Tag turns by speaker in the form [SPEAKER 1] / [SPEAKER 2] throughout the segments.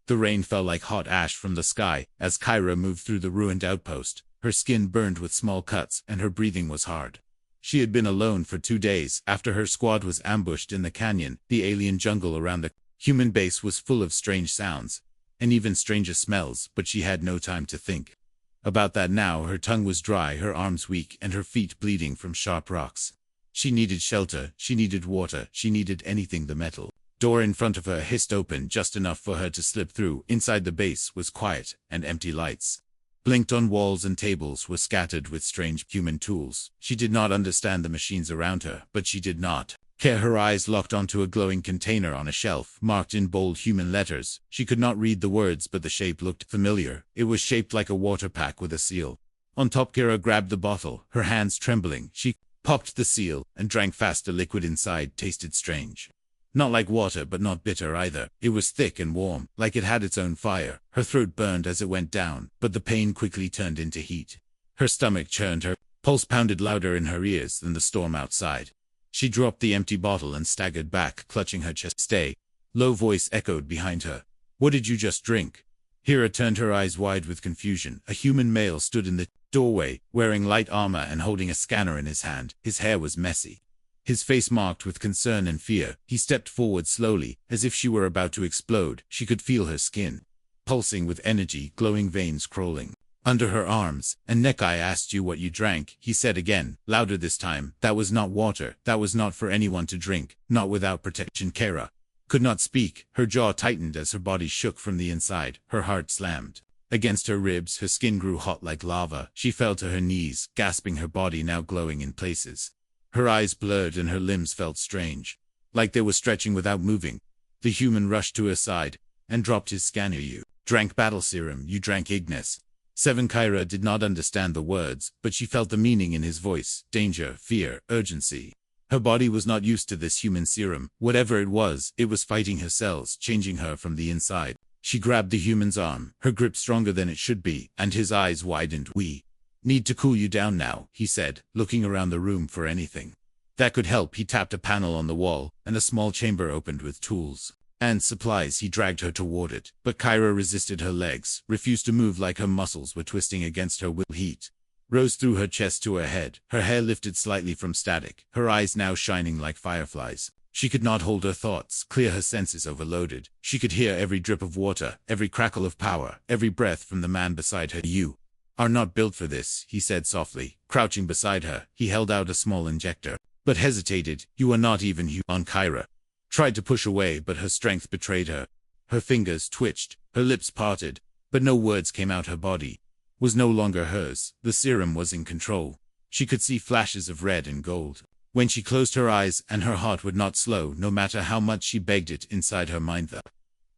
[SPEAKER 1] The rain fell like hot ash from the sky as Kyra moved through the ruined outpost. Her skin burned with small cuts and her breathing was hard. She had been alone for 2 days after her squad was ambushed in the canyon. The alien jungle around the human base was full of strange sounds and even stranger smells, but she had no time to think about that now. Her tongue was dry, her arms weak, and her feet bleeding from sharp rocks. She needed shelter, she needed water, she needed anything. The metal door in front of her hissed open just enough for her to slip through. Inside the base was quiet, and empty lights blinked on walls and tables were scattered with strange human tools. She did not understand the machines around her, but she did not care. Her eyes locked onto a glowing container on a shelf, marked in bold human letters. She could not read the words, but the shape looked familiar. It was shaped like a water pack with a seal on top. Kira grabbed the bottle, her hands trembling. She popped the seal and drank fast. The liquid inside tasted strange. Not like water, but not bitter either. It was thick and warm, like it had its own fire. Her throat burned as it went down, but the pain quickly turned into heat. Her stomach churned, her pulse pounded louder in her ears than the storm outside. She dropped the empty bottle and staggered back, clutching her chest. "Stay." Low voice echoed behind her. "What did you just drink?" Hira turned, her eyes wide with confusion. A human male stood in the doorway, wearing light armor and holding a scanner in his hand. His hair was messy, his face marked with concern and fear. He stepped forward slowly, as if she were about to explode. She could feel her skin pulsing with energy, glowing veins crawling under her arms and neck. "I asked you what you drank," he said again, louder this time. "That was not water. That was not for anyone to drink, not without protection." Kara could not speak. Her jaw tightened as her body shook from the inside. Her heart slammed against her ribs. Her skin grew hot like lava. She fell to her knees, gasping, her body now glowing in places. Her eyes blurred and her limbs felt strange, like they were stretching without moving. The human rushed to her side and dropped his scanner. "You drank battle serum. You drank Ignis 7." Kyra did not understand the words, but she felt the meaning in his voice. Danger, fear, urgency. Her body was not used to this human serum. Whatever it was fighting her cells, changing her from the inside. She grabbed the human's arm, her grip stronger than it should be, and his eyes widened. "We need to cool you down now," he said, looking around the room for anything that could help. He tapped a panel on the wall, and a small chamber opened with tools and supplies. He dragged her toward it, but Kyra resisted. Her legs refused to move, like her muscles were twisting against her will. Heat rose through her chest to her head. Her hair lifted slightly from static, her eyes now shining like fireflies. She could not hold her thoughts clear, her senses overloaded. She could hear every drip of water, every crackle of power, every breath from the man beside her. "You are not built for this," he said softly. Crouching beside her, he held out a small injector, but hesitated. "You are not even human." Kyra tried to push away, but her strength betrayed her. Her fingers twitched, her lips parted, but no words came out. Her body was no longer hers. The serum was in control. She could see flashes of red and gold when she closed her eyes, and her heart would not slow, no matter how much she begged it. Inside her mind, the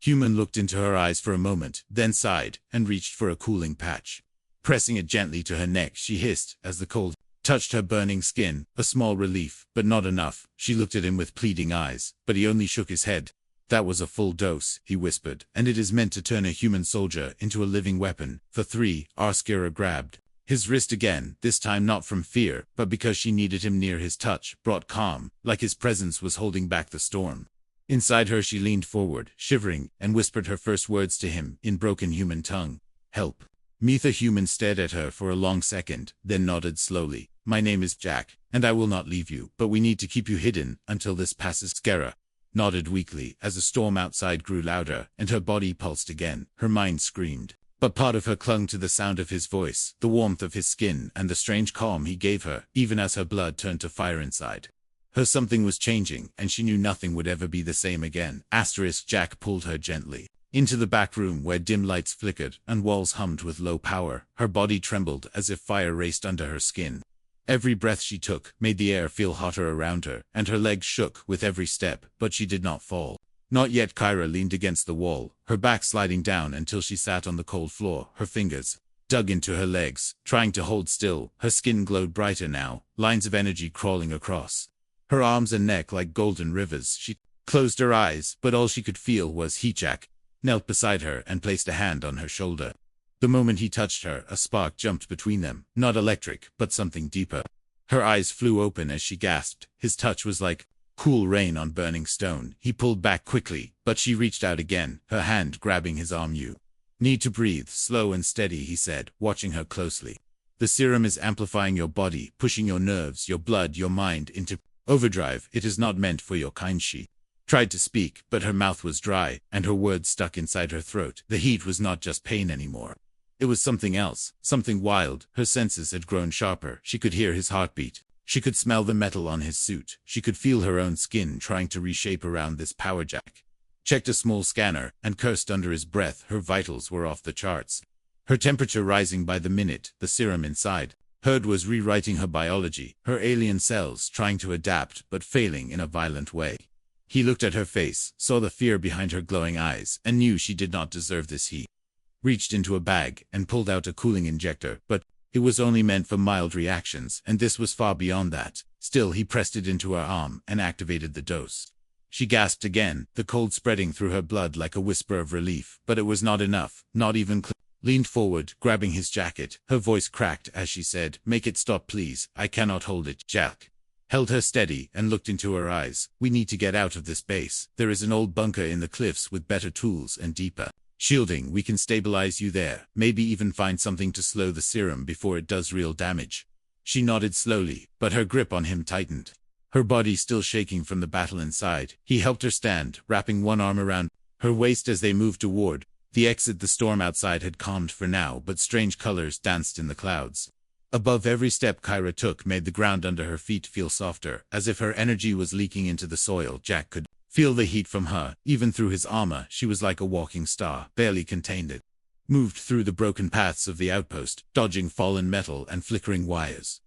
[SPEAKER 1] human looked into her eyes for a moment, then sighed and reached for a cooling patch. Pressing it gently to her neck, she hissed as the cold touched her burning skin. A small relief, but not enough. She looked at him with pleading eyes, but he only shook his head. "That was a full dose," he whispered, "and it is meant to turn a human soldier into a living weapon." "For 3, Arskira grabbed his wrist again, this time not from fear, but because she needed him near. His touch brought calm, like his presence was holding back the storm. Inside her, she leaned forward, shivering, and whispered her first words to him in broken human tongue. "Help me." The human stared at her for a long second, then nodded slowly. "My name is Jack, and I will not leave you, but we need to keep you hidden until this passes." Skara nodded weakly as the storm outside grew louder, and her body pulsed again. Her mind screamed, but part of her clung to the sound of his voice, the warmth of his skin, and the strange calm he gave her, even as her blood turned to fire inside her. Something was changing, and she knew nothing would ever be the same again. Jack pulled her gently into the back room where dim lights flickered and walls hummed with low power. Her body trembled as if fire raced under her skin. Every breath she took made the air feel hotter around her, and her legs shook with every step, but she did not fall. Not yet. Kyra leaned against the wall, her back sliding down until she sat on the cold floor. Her fingers dug into her legs, trying to hold still. Her skin glowed brighter now, lines of energy crawling across her arms and neck like golden rivers. She closed her eyes, but all she could feel was heat. Jack knelt beside her and placed a hand on her shoulder. The moment he touched her, a spark jumped between them, not electric, but something deeper. Her eyes flew open as she gasped. His touch was like cool rain on burning stone. He pulled back quickly, but she reached out again, her hand grabbing his arm. You need to breathe, slow and steady, he said, watching her closely. The serum is amplifying your body, pushing your nerves, your blood, your mind into overdrive. It is not meant for your kind. She tried to speak, but her mouth was dry, and her words stuck inside her throat. The heat was not just pain anymore. It was something else, something wild. Her senses had grown sharper. She could hear his heartbeat. She could smell the metal on his suit. She could feel her own skin trying to reshape around this power jack. Checked a small scanner, and cursed under his breath. Her vitals were off the charts. Her temperature rising by the minute. The serum inside her was rewriting her biology, her alien cells trying to adapt but failing in a violent way. He looked at her face, saw the fear behind her glowing eyes, and knew she did not deserve this. He reached into a bag and pulled out a cooling injector, but it was only meant for mild reactions, and this was far beyond that. Still, he pressed it into her arm and activated the dose. She gasped again, the cold spreading through her blood like a whisper of relief, but it was not enough, not even clear. Leaned forward, grabbing his jacket. Her voice cracked as she said, "Make it stop, please. I cannot hold it." Jack held her steady and looked into her eyes. "We need to get out of this base. There is an old bunker in the cliffs with better tools and deeper shielding. We can stabilize you there, maybe even find something to slow the serum before it does real damage." She nodded slowly, but her grip on him tightened. Her body still shaking from the battle inside. He helped her stand, wrapping one arm around her waist as they moved toward the exit. The storm outside had calmed for now, but strange colors danced in the clouds. Above, every step Kyra took made the ground under her feet feel softer, as if her energy was leaking into the soil. Jack could feel the heat from her, even through his armor. She was like a walking star, barely contained it. Moved through the broken paths of the outpost, dodging fallen metal and flickering wires.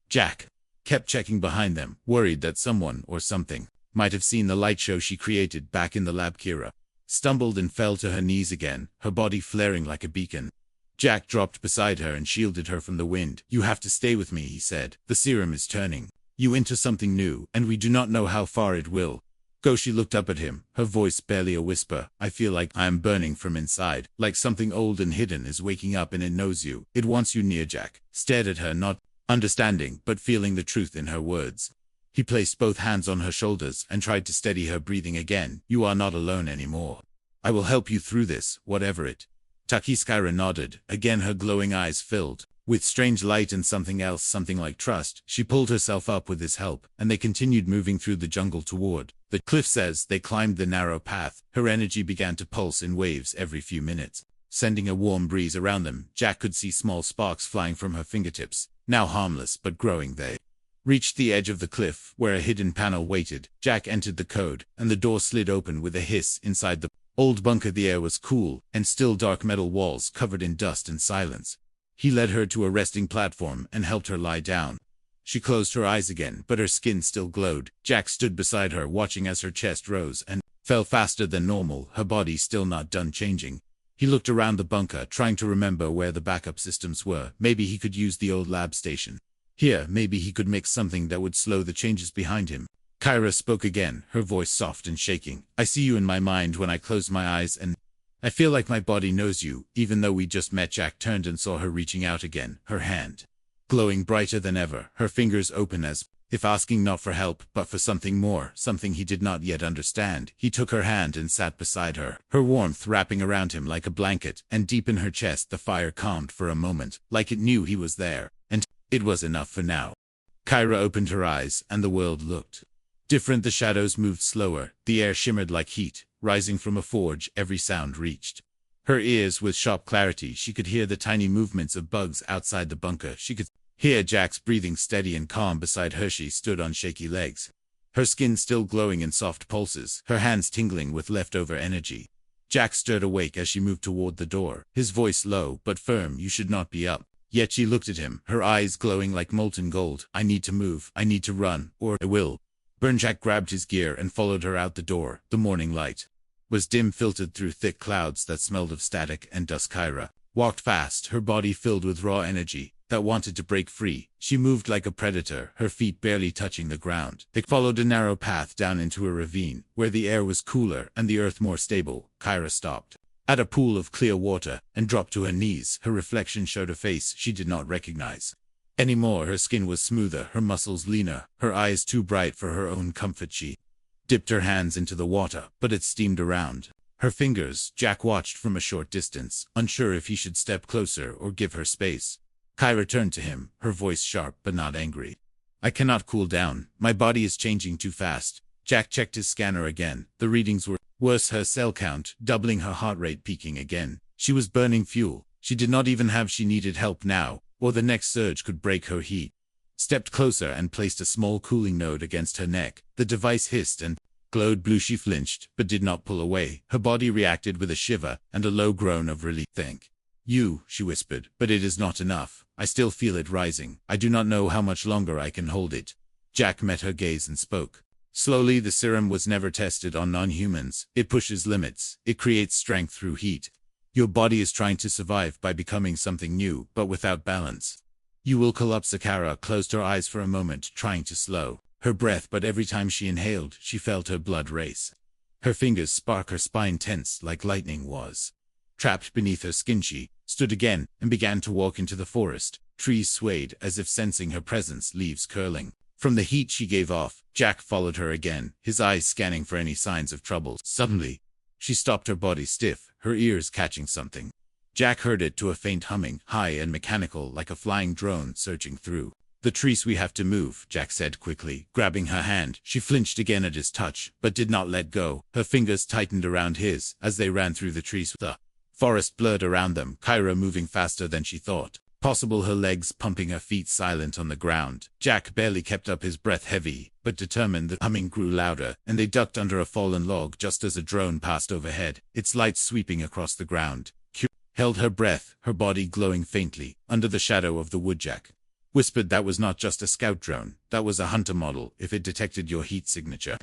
[SPEAKER 1] Jack kept checking behind them, worried that someone or something might have seen the light show she created back in the lab. Kyra stumbled and fell to her knees again, her body flaring like a beacon. Jack dropped beside her and shielded her from the wind. "You have to stay with me," he said. "The serum is turning you into something new, and we do not know how far it will go." She looked up at him, her voice barely a whisper. "I feel like I am burning from inside, like something old and hidden is waking up and it knows you. It wants you near." Jack stared at her, not understanding, but feeling the truth in her words. He placed both hands on her shoulders and tried to steady her breathing again. "You are not alone anymore. I will help you through this, whatever it takes." Kyra nodded. Again her glowing eyes filled with strange light and something else, something like trust. She pulled herself up with his help, and they continued moving through the jungle toward the cliffs. As they climbed the narrow path, her energy began to pulse in waves every few minutes, sending a warm breeze around them. Jack could see small sparks flying from her fingertips, now harmless but growing. They reached the edge of the cliff, where a hidden panel waited. Jack entered the code, and the door slid open with a hiss. Inside the old bunker, the air was cool, and still dark metal walls covered in dust and silence. He led her to a resting platform and helped her lie down. She closed her eyes again, but her skin still glowed. Jack stood beside her, watching as her chest rose and fell faster than normal, her body still not done changing. He looked around the bunker, trying to remember where the backup systems were. Maybe he could use the old lab station here. Maybe he could make something that would slow the changes behind him. Kyra spoke again, her voice soft and shaking. "I see you in my mind when I close my eyes, and I feel like my body knows you, even though we just met." Jack turned and saw her reaching out again, her hand glowing brighter than ever, her fingers open as if asking not for help, but for something more, something he did not yet understand. He took her hand and sat beside her, her warmth wrapping around him like a blanket, and deep in her chest the fire calmed for a moment, like it knew he was there, and it was enough for now. Kyra opened her eyes, and the world looked different. The shadows moved slower, the air shimmered like heat, rising from a forge. Every sound reached her ears with sharp clarity. She could hear the tiny movements of bugs outside the bunker. She could hear Jack's breathing steady and calm beside her. She stood on shaky legs, her skin still glowing in soft pulses, her hands tingling with leftover energy. Jack stirred awake as she moved toward the door, his voice low but firm. "You should not be up." Yet she looked at him, her eyes glowing like molten gold. "I need to move. I need to run, or I will burn." Jack grabbed his gear and followed her out the door. The morning light was dim, filtered through thick clouds that smelled of static and dust. Kyra walked fast, her body filled with raw energy that wanted to break free. She moved like a predator, her feet barely touching the ground. They followed a narrow path down into a ravine, where the air was cooler and the earth more stable. Kyra stopped at a pool of clear water and dropped to her knees. Her reflection showed a face she did not recognize. anymore. Her skin was smoother, her muscles leaner, her eyes too bright for her own comfort. She dipped her hands into the water, but it steamed around her fingers. Jack watched from a short distance, unsure if he should step closer or give her space. Kyra turned to him, her voice sharp but not angry. I cannot cool down. My body is changing too fast. Jack checked his scanner again. The readings were worse, her cell count doubling, her heart rate peaking again. She was burning fuel. She did not even have she needed help now, or the next surge could break her. He stepped closer and placed a small cooling node against her neck. The device hissed and glowed blue. She flinched, but did not pull away. Her body reacted with a shiver and a low groan of relief. Thank you, she whispered, but it is not enough. I still feel it rising. I do not know how much longer I can hold it. Jack met her gaze and spoke slowly. The serum was never tested on non-humans. It pushes limits. It creates strength through heat. Your body is trying to survive by becoming something new, but without balance. You will collapse. Kara closed her eyes for a moment, trying to slow her breath, but every time she inhaled, she felt her blood race. Her fingers spark, her spine tense like lightning was trapped beneath her skin. She stood again and began to walk into the forest. Trees swayed as if sensing her presence, leaves curling from the heat she gave off. Jack followed her again, his eyes scanning for any signs of trouble. Suddenly, she stopped, her body stiff, her ears catching something. Jack heard it, to a faint humming, high and mechanical, like a flying drone surging through the trees. We have to move, Jack said quickly, grabbing her hand. She flinched again at his touch, but did not let go. Her fingers tightened around his as they ran through the trees. The forest blurred around them, Kyra moving faster than she thought possible, her legs pumping, her feet silent on the ground. Jack barely kept up, his breath heavy, but determined. The humming grew louder, and they ducked under a fallen log just as a drone passed overhead, its light sweeping across the ground. Q held her breath, her body glowing faintly, under the shadow of the wood. Jack whispered, that was not just a scout drone, that was a hunter model. If it detected your heat signature,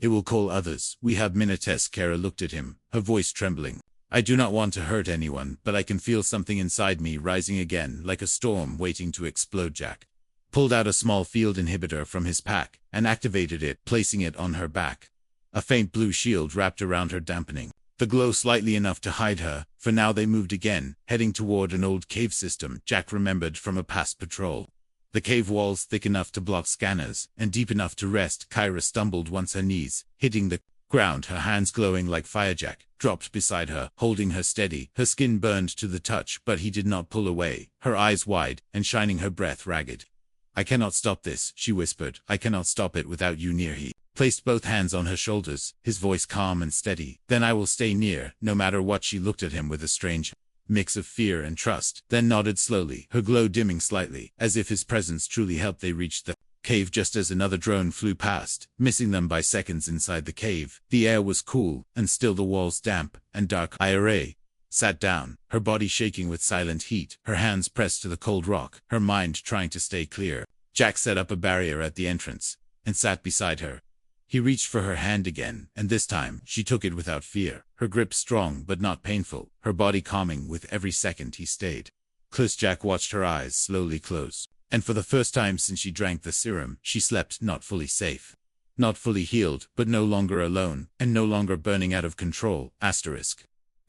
[SPEAKER 1] it will call others. We have minutes. Kara looked at him, her voice trembling. I do not want to hurt anyone, but I can feel something inside me rising again, like a storm waiting to explode. Jack pulled out a small field inhibitor from his pack and activated it, placing it on her back. A faint blue shield wrapped around her, dampening the glow slightly enough to hide her. For now they moved again, heading toward an old cave system Jack remembered from a past patrol. The cave walls thick enough to block scanners, and deep enough to rest. Kyra stumbled once, her knees hitting the ground, her hands glowing like fire. Jack dropped beside her, holding her steady. Her skin burned to the touch, but he did not pull away, her eyes wide and shining, her breath ragged. I cannot stop this, she whispered. I cannot stop it without you near. He placed both hands on her shoulders, his voice calm and steady. Then I will stay near, no matter what. She looked at him with a strange mix of fear and trust, then nodded slowly, her glow dimming slightly, as if his presence truly helped. They reached the cave just as another drone flew past, missing them by seconds. Inside the cave, the air was cool and still, the walls damp and dark. Ira sat down, her body shaking with silent heat, her hands pressed to the cold rock, her mind trying to stay clear. Jack set up a barrier at the entrance and sat beside her. He reached for her hand again, and this time she took it without fear, her grip strong but not painful, her body calming with every second he stayed close. Jack watched her eyes slowly close, and for the first time since she drank the serum, she slept, not fully safe, not fully healed, but no longer alone, and no longer burning out of control.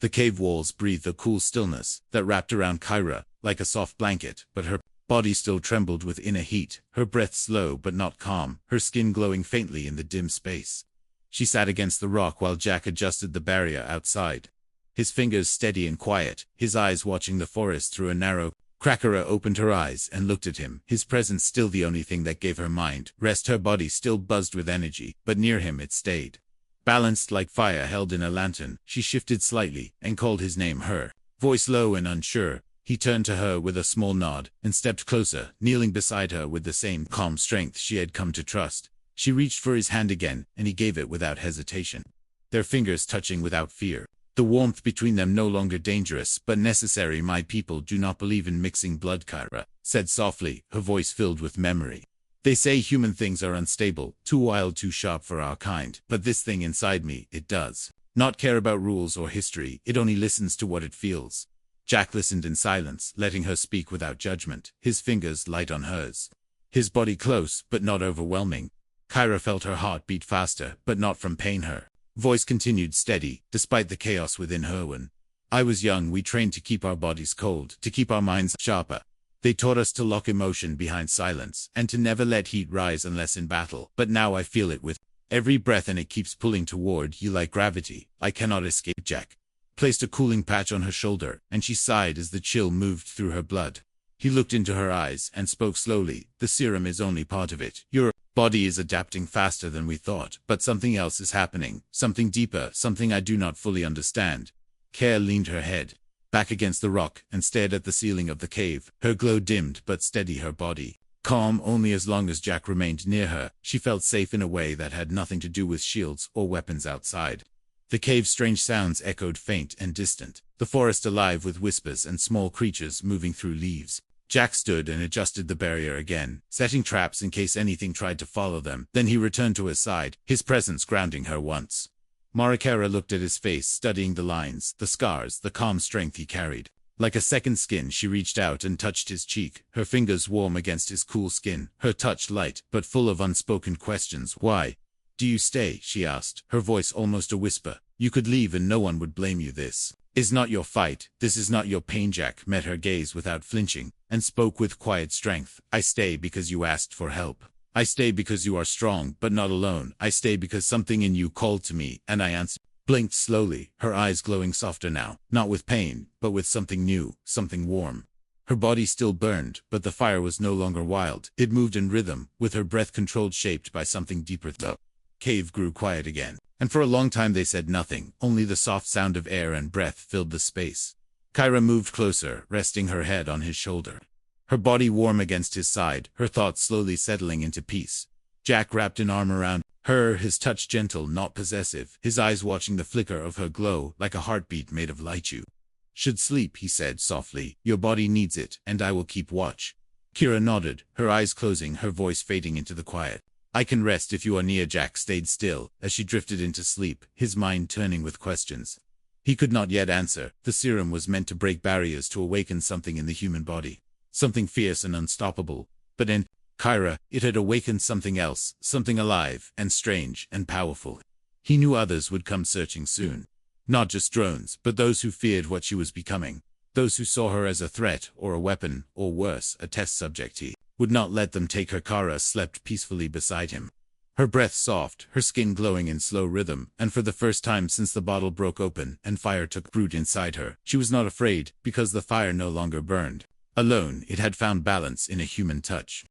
[SPEAKER 1] The cave walls breathed a cool stillness that wrapped around Kyra like a soft blanket, but her body still trembled with inner heat, her breath slow but not calm, her skin glowing faintly in the dim space. She sat against the rock while Jack adjusted the barrier outside, his fingers steady and quiet, his eyes watching the forest through a narrow crack. Kara opened her eyes and looked at him, his presence still the only thing that gave her mind rest. Her body still buzzed with energy, but near him it stayed balanced like fire held in a lantern. She shifted slightly and called his name, her voice low and unsure. He turned to her with a small nod and stepped closer, kneeling beside her with the same calm strength she had come to trust. She reached for his hand again, and he gave it without hesitation, their fingers touching without fear. The warmth between them no longer dangerous, but necessary. My people do not believe in mixing blood, Kyra said softly, her voice filled with memory. They say human things are unstable, too wild, too sharp for our kind, but this thing inside me, it does not care about rules or history, it only listens to what it feels. Jack listened in silence, letting her speak without judgment, his fingers light on hers, his body close but not overwhelming. Kyra felt her heart beat faster, but not from pain. Her voice continued steady, despite the chaos within her. When I was young, we trained to keep our bodies cold, to keep our minds sharper. They taught us to lock emotion behind silence, and to never let heat rise unless in battle. But now I feel it with every breath, and it keeps pulling toward you like gravity. I cannot escape. Jack placed a cooling patch on her shoulder, and she sighed as the chill moved through her blood. He looked into her eyes and spoke slowly. The serum is only part of it. Your body is adapting faster than we thought, but something else is happening. Something deeper, something I do not fully understand. Care leaned her head back against the rock and stared at the ceiling of the cave. Her glow dimmed but steady her body. Calm only as long as Jack remained near her. She felt safe in a way that had nothing to do with shields or weapons outside. The cave's strange sounds echoed faint and distant, the forest alive with whispers and small creatures moving through leaves. Jack stood and adjusted the barrier again, setting traps in case anything tried to follow them. Then he returned to her side, his presence grounding her once. Marikara looked at his face, studying the lines, the scars, the calm strength he carried. Like a second skin, she reached out and touched his cheek, her fingers warm against his cool skin, her touch light, but full of unspoken questions. Why do you stay? She asked, her voice almost a whisper. You could leave and no one would blame you. This is not your fight. This is not your pain. Jack met her gaze without flinching, and spoke with quiet strength. I stay because you asked for help. I stay because you are strong, but not alone. I stay because something in you called to me, and I answered. Blinked slowly, her eyes glowing softer now, not with pain, but with something new, something warm. Her body still burned, but the fire was no longer wild. It moved in rhythm, with her breath controlled, shaped by something deeper. The cave grew quiet again, and for a long time they said nothing. Only the soft sound of air and breath filled the space. Kyra moved closer, resting her head on his shoulder. Her body warm against his side, her thoughts slowly settling into peace. Jack wrapped an arm around her, his touch gentle, not possessive, his eyes watching the flicker of her glow, like a heartbeat made of light. You should sleep, he said softly. Your body needs it, and I will keep watch. Kira nodded, her eyes closing, her voice fading into the quiet. I can rest if you are near. Jack stayed still, as she drifted into sleep, his mind turning with questions. He could not yet answer. The serum was meant to break barriers, to awaken something in the human body. Something fierce and unstoppable. But in Kyra, it had awakened something else, something alive, and strange, and powerful. He knew others would come searching soon. Not just drones, but those who feared what she was becoming. Those who saw her as a threat, or a weapon, or worse, a test subject. He would not let them take her. Kara slept peacefully beside him. Her breath soft, her skin glowing in slow rhythm, and for the first time since the bottle broke open and fire took root inside her, she was not afraid, because the fire no longer burned. Alone, it had found balance in a human touch.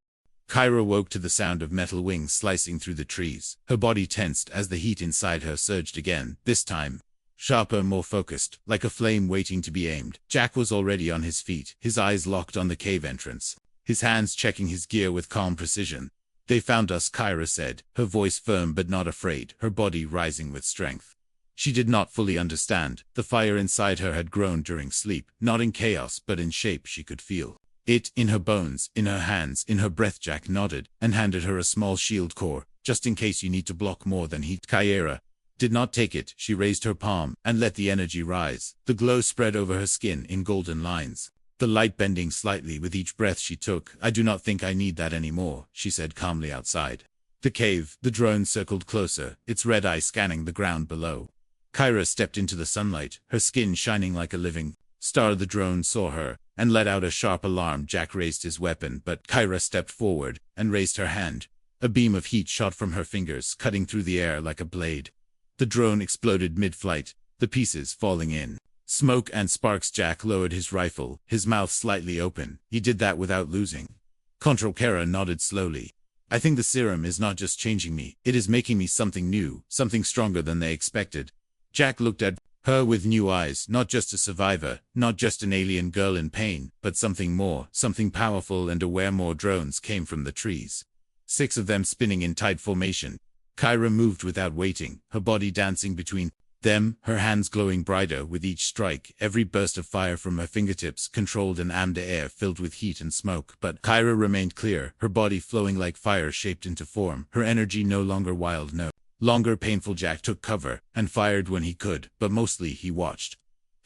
[SPEAKER 1] Kyra woke to the sound of metal wings slicing through the trees. Her body tensed as the heat inside her surged again, this time sharper, more focused, like a flame waiting to be aimed. Jack was already on his feet, his eyes locked on the cave entrance, his hands checking his gear with calm precision. They found us, Kyra said, her voice firm but not afraid, her body rising with strength. She did not fully understand. The fire inside her had grown during sleep, not in chaos but in shape she could feel. It, in her bones, in her hands, in her breath. Jack nodded, and handed her a small shield core, just in case you need to block more than heat. Kyra did not take it. She raised her palm, and let the energy rise. The glow spread over her skin in golden lines, the light bending slightly with each breath she took. I do not think I need that anymore, she said calmly outside the cave. The drone circled closer, its red eye scanning the ground below. Kyra stepped into the sunlight, her skin shining like a living star. The drone saw her, and let out a sharp alarm. Jack raised his weapon, but Kyra stepped forward, and raised her hand. A beam of heat shot from her fingers, cutting through the air like a blade. The drone exploded mid-flight, the pieces falling in smoke and sparks. Jack lowered his rifle, his mouth slightly open. He did that without losing control. Kara nodded slowly. I think the serum is not just changing me, it is making me something new, something stronger than they expected. Jack looked at her with new eyes, not just a survivor, not just an alien girl in pain, but something more, something powerful and aware. More drones came from the trees, 6 of them spinning in tight formation. Kyra moved without waiting, her body dancing between them, her hands glowing brighter with each strike. Every burst of fire from her fingertips controlled and aimed the air filled with heat and smoke. But Kyra remained clear, her body flowing like fire shaped into form, her energy no longer wild, no longer painful. Jack took cover, and fired when he could, but mostly he watched.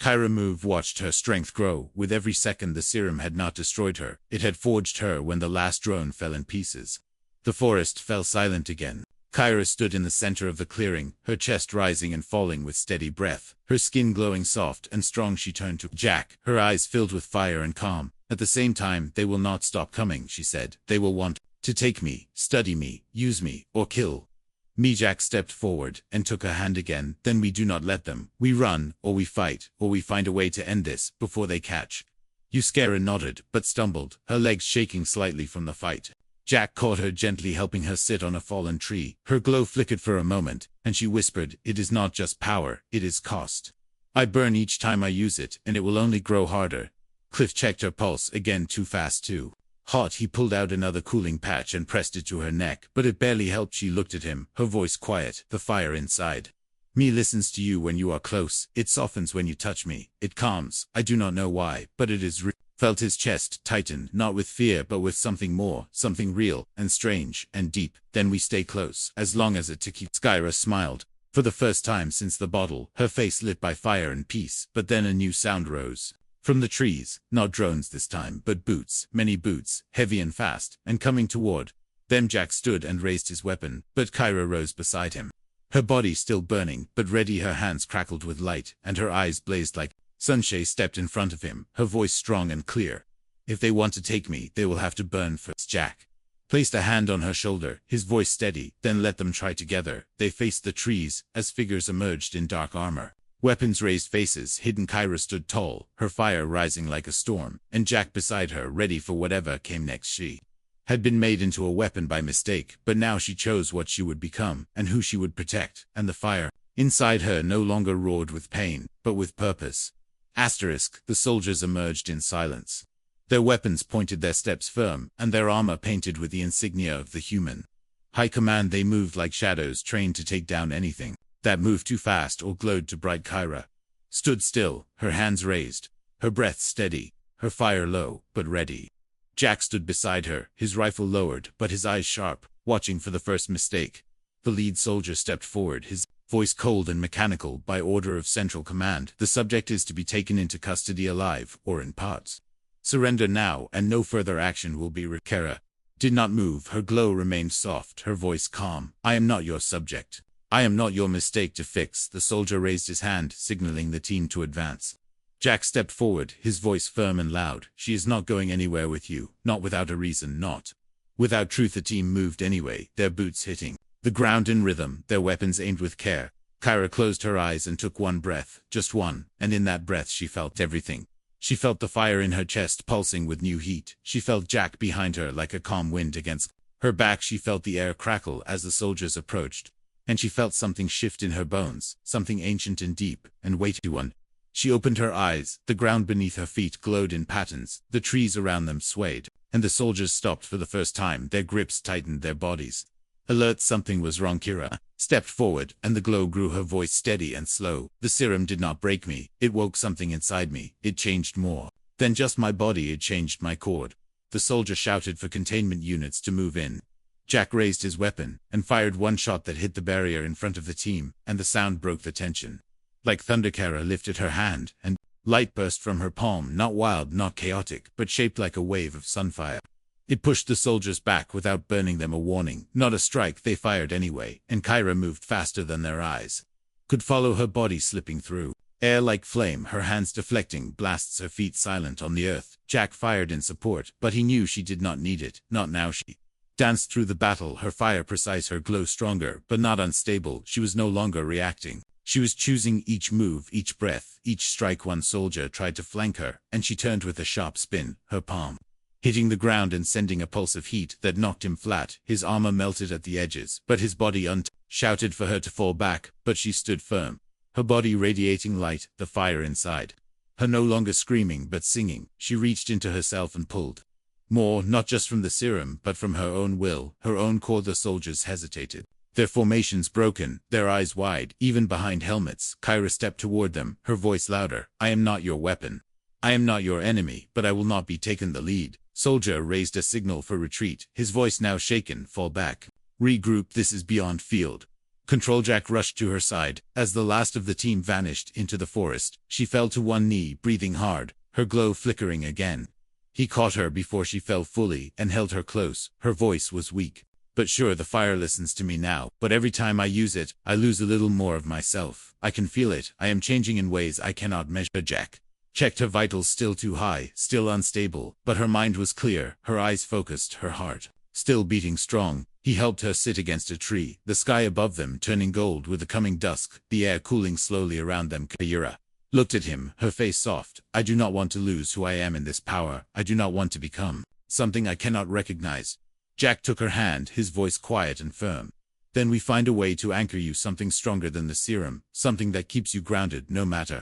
[SPEAKER 1] Kyra moved, watched her strength grow. With every second the serum had not destroyed her, it had forged her. When the last drone fell in pieces, the forest fell silent again. Kyra stood in the center of the clearing, her chest rising and falling with steady breath, her skin glowing soft and strong. She turned to Jack, her eyes filled with fire and calm. At the same time, they will not stop coming, she said. They will want to take me, study me, use me, or kill me. Jack stepped forward and took her hand again. Then we do not let them. We run, or we fight, or we find a way to end this before they catch you. Kyra nodded, but stumbled, her legs shaking slightly from the fight. Jack caught her gently, helping her sit on a fallen tree. Her glow flickered for a moment, and she whispered, "It is not just power, it is cost. I burn each time I use it, and it will only grow harder." Cliff checked her pulse again, too fast, too hot. He pulled out another cooling patch and pressed it to her neck, but it barely helped. She looked at him, her voice quiet, the fire inside me listens to you when you are close. It softens when you touch me. It calms. I do not know why, but it is real. Felt his chest tighten, not with fear but with something more, something real, and strange, and deep. Then we stay close, as long as it to keep. Kyra smiled. For the first time since the bottle, her face lit by fire and peace. But then a new sound rose from the trees, not drones this time, but boots, many boots, heavy and fast, and coming toward them. Jack stood and raised his weapon, but Kyra rose beside him. Her body still burning, but ready. Her hands crackled with light, and her eyes blazed like Sunshine stepped in front of him, her voice strong and clear. "If they want to take me, they will have to burn first." Jack placed a hand on her shoulder, his voice steady. "Then let them try." Together, they faced the trees, as figures emerged in dark armor. Weapons raised, faces hidden. Kyra stood tall, her fire rising like a storm, and Jack beside her, ready for whatever came next. She had been made into a weapon by mistake, but now she chose what she would become, and who she would protect, and the fire inside her no longer roared with pain, but with purpose. The soldiers emerged in silence. Their weapons pointed, their steps firm, and their armor painted with the insignia of the human high command. They moved like shadows trained to take down anything that moved too fast or glowed too bright. Kyra stood still, her hands raised, her breath steady, her fire low, but ready. Jack stood beside her, his rifle lowered, but his eyes sharp, watching for the first mistake. The lead soldier stepped forward, his voice cold and mechanical. "By order of Central Command, the subject is to be taken into custody alive, or in parts. Surrender now, and no further action will be required." Kyra did not move, her glow remained soft, her voice calm. "I am not your subject. I am not your mistake to fix." The soldier raised his hand, signaling the team to advance. Jack stepped forward, his voice firm and loud. "She is not going anywhere with you, not without a reason, not without truth." The team moved anyway, their boots hitting the ground in rhythm, their weapons aimed with care. Kyra closed her eyes and took one breath, just one, and in that breath she felt everything. She felt the fire in her chest pulsing with new heat. She felt Jack behind her like a calm wind against her back. She felt the air crackle as the soldiers approached, and she felt something shift in her bones, something ancient and deep, and weighty one. She opened her eyes, the ground beneath her feet glowed in patterns, the trees around them swayed, and the soldiers stopped for the first time. Their grips tightened, their bodies alert. Something was wrong. Kyra stepped forward, and the glow grew, her voice steady and slow. "The serum did not break me, it woke something inside me. It changed more than just my body, it changed my cord." The soldier shouted for containment units to move in. Jack raised his weapon, and fired one shot that hit the barrier in front of the team, and the sound broke the tension. Like thunder, Kyra lifted her hand, and light burst from her palm, not wild, not chaotic, but shaped like a wave of sunfire. It pushed the soldiers back without burning them, a warning, not a strike. They fired anyway, and Kyra moved faster than their eyes could follow, her body slipping through air like flame, her hands deflecting blasts, her feet silent on the earth. Jack fired in support, but he knew she did not need it, not now. She danced through the battle, her fire precise, her glow stronger, but not unstable. She was no longer reacting. She was choosing each move, each breath, each strike. One soldier tried to flank her, and she turned with a sharp spin, her palm hitting the ground and sending a pulse of heat that knocked him flat. His armor melted at the edges, but his body shouted for her to fall back, but she stood firm, her body radiating light, the fire inside her no longer screaming but singing. She reached into herself and pulled more, not just from the serum, but from her own will, her own core. The soldiers hesitated, their formations broken, their eyes wide, even behind helmets. Kyra stepped toward them, her voice louder. "I am not your weapon. I am not your enemy, but I will not be taken the lead." Soldier raised a signal for retreat, his voice now shaken. "Fall back. Regroup, this is beyond field control." Jack rushed to her side. As the last of the team vanished into the forest, she fell to one knee, breathing hard, her glow flickering again. He caught her before she fell fully and held her close. Her voice was weak, But sure, the fire listens to me now, but every time I use it, I lose a little more of myself. I can feel it. I am changing in ways I cannot measure. Jack checked her vitals, still too high, still unstable, but her mind was clear, her eyes focused, her heart still beating strong. He helped her sit against a tree, the sky above them turning gold with the coming dusk, the air cooling slowly around them. Kyra looked at him, her face soft. I do not want to lose who I am in this power. I do not want to become something I cannot recognize. Jack took her hand, his voice quiet and firm. Then we find a way to anchor you, something stronger than the serum, something that keeps you grounded no matter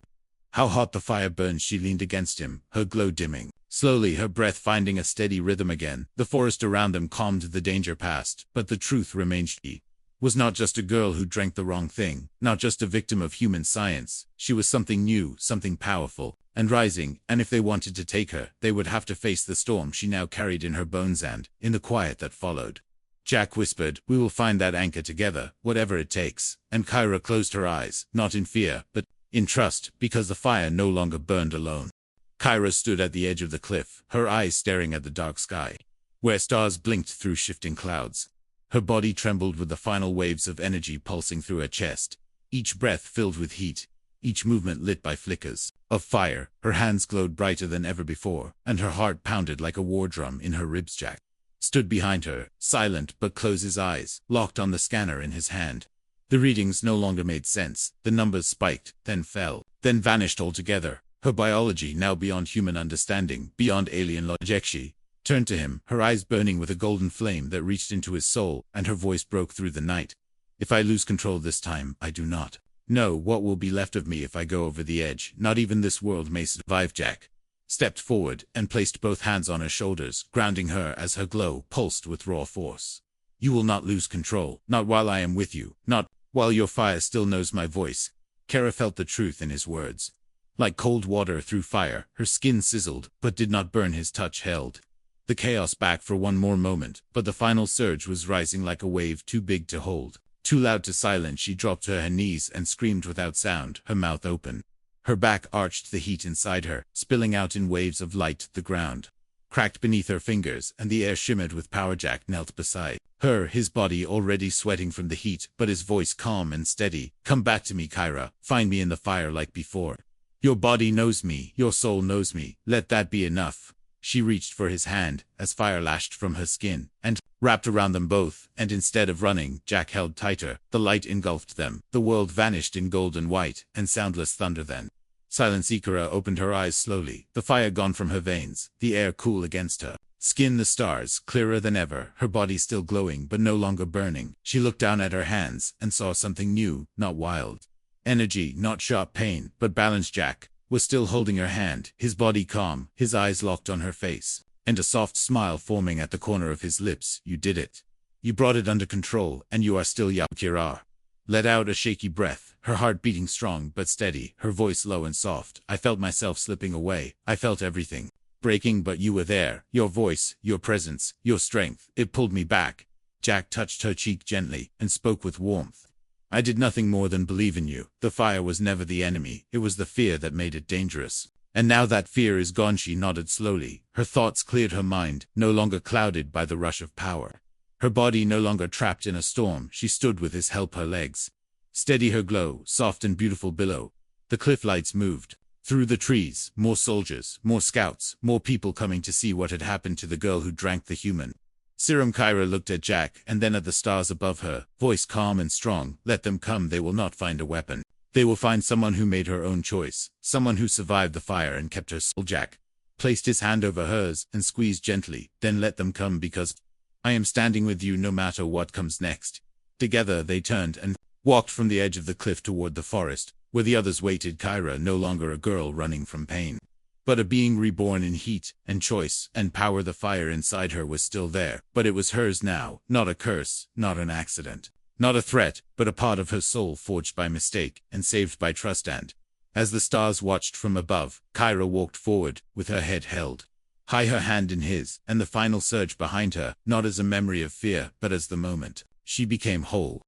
[SPEAKER 1] how hot the fire burns. She leaned against him, her glow dimming. Slowly, her breath finding a steady rhythm again. The forest around them calmed, the danger past, but the truth remained. She was not just a girl who drank the wrong thing, not just a victim of human science. She was something new, something powerful and rising, and if they wanted to take her, they would have to face the storm she now carried in her bones. And, in the quiet that followed, Jack whispered, we will find that anchor together, whatever it takes. And Kyra closed her eyes, not in fear, but in trust, because the fire no longer burned alone. Kyra stood at the edge of the cliff, her eyes staring at the dark sky, where stars blinked through shifting clouds. Her body trembled with the final waves of energy pulsing through her chest, each breath filled with heat, each movement lit by flickers of fire. Her hands glowed brighter than ever before, and her heart pounded like a war drum in her ribs. Jack stood behind her, silent but closed his eyes, locked on the scanner in his hand. The readings no longer made sense. The numbers spiked, then fell, then vanished altogether. Her biology now beyond human understanding, beyond alien logic. She turned to him, her eyes burning with a golden flame that reached into his soul, and her voice broke through the night. If I lose control this time, I do not know what will be left of me if I go over the edge. Not even this world may survive. Jack stepped forward and placed both hands on her shoulders, grounding her as her glow pulsed with raw force. You will not lose control, not while I am with you, not while your fire still knows my voice. Kara felt the truth in his words. Like cold water through fire, her skin sizzled, but did not burn. His touch held the chaos back for one more moment, but the final surge was rising like a wave too big to hold, too loud to silence. She dropped to her knees and screamed without sound, her mouth open. Her back arched, the heat inside her, spilling out in waves of light. The ground cracked beneath her fingers, and the air shimmered with power. Jack knelt beside her, his body already sweating from the heat, but his voice calm and steady. Come back to me, Kyra. Find me in the fire like before. Your body knows me, your soul knows me. Let that be enough. She reached for his hand, as fire lashed from her skin, and wrapped around them both, and instead of running, Jack held tighter. The light engulfed them. The world vanished in golden white, and soundless thunder then. Silence. Ikara opened her eyes slowly, the fire gone from her veins, the air cool against her skin, the stars clearer than ever, her body still glowing but no longer burning. She looked down at her hands, and saw something new, not wild energy, not sharp pain, but balanced. Jack was still holding her hand, his body calm, his eyes locked on her face, and a soft smile forming at the corner of his lips. You did it. You brought it under control, and you are still Yakira. Let out a shaky breath, her heart beating strong but steady, her voice low and soft. I felt myself slipping away. I felt everything breaking, but you were there. Your voice, your presence, your strength, it pulled me back. Jack touched her cheek gently, and spoke with warmth. I did nothing more than believe in you. The fire was never the enemy, it was the fear that made it dangerous. And now that fear is gone. She nodded slowly. Her thoughts cleared, her mind no longer clouded by the rush of power. Her body no longer trapped in a storm. She stood with his help, her legs steady, her glow soft and beautiful below. The cliff lights moved through the trees, more soldiers, more scouts, more people coming to see what had happened to the girl who drank the human serum. Kyra looked at Jack and then at the stars above her, voice calm and strong. Let them come. They will not find a weapon. They will find someone who made her own choice, someone who survived the fire and kept her soul. Jack placed his hand over hers and squeezed gently. Then let them come, because I am standing with you no matter what comes next. Together they turned and walked from the edge of the cliff toward the forest, where the others waited. Kyra no longer a girl running from pain, but a being reborn in heat and choice and power. The fire inside her was still there, but it was hers now, not a curse, not an accident, not a threat, but a part of her soul forged by mistake and saved by trust. And as the stars watched from above, Kyra walked forward, with her head held high, her hand in his, and the final surge behind her, not as a memory of fear, but as the moment she became whole.